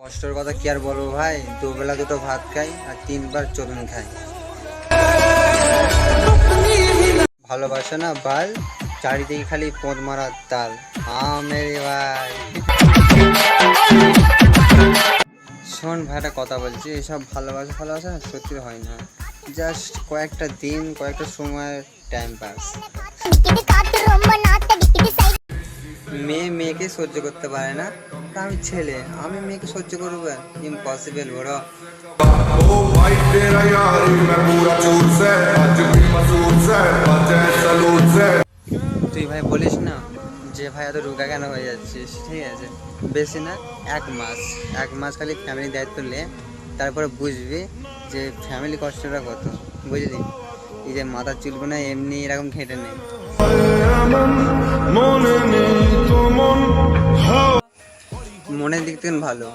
কষ্টের কথা কি আর বলবো ভাই, দুবেলা দুটো ভাত খাই আর 3 বার চরুন খাই। ভালোবাসা না বাল, চারিদিকে খালি পোঁদ মারার তাল। মেরে ভাই শোন ভাই, একটা কথা বলছি, এসব ভালোবাসা ভালোবাসা না সত্যি হয় না, জাস্ট কয়েকটা দিন কয়েকটা সময়ের টাইম পাস। মেয়ে মেয়েকে সহ্য করতে পারে না, তা আমি ছেলে, আমি মেয়েকে সহ্য করবো? ইম্পসিবল বড়। তুই ভাই বলিস না যে ভাই এত রোগা কেন হয়ে যাচ্ছিস, ঠিক আছে? বেশি না, 1 মাস, 1 মাস খালি ফ্যামিলি দায়িত্ব নে, তারপরে বুঝবি যে ফ্যামিলি কষ্টটা কত, বুঝলি? এই যে মাথার চুলগুলো এমনি এরকম ঘেঁটে নেই। মনের দিক থেকে ভালো।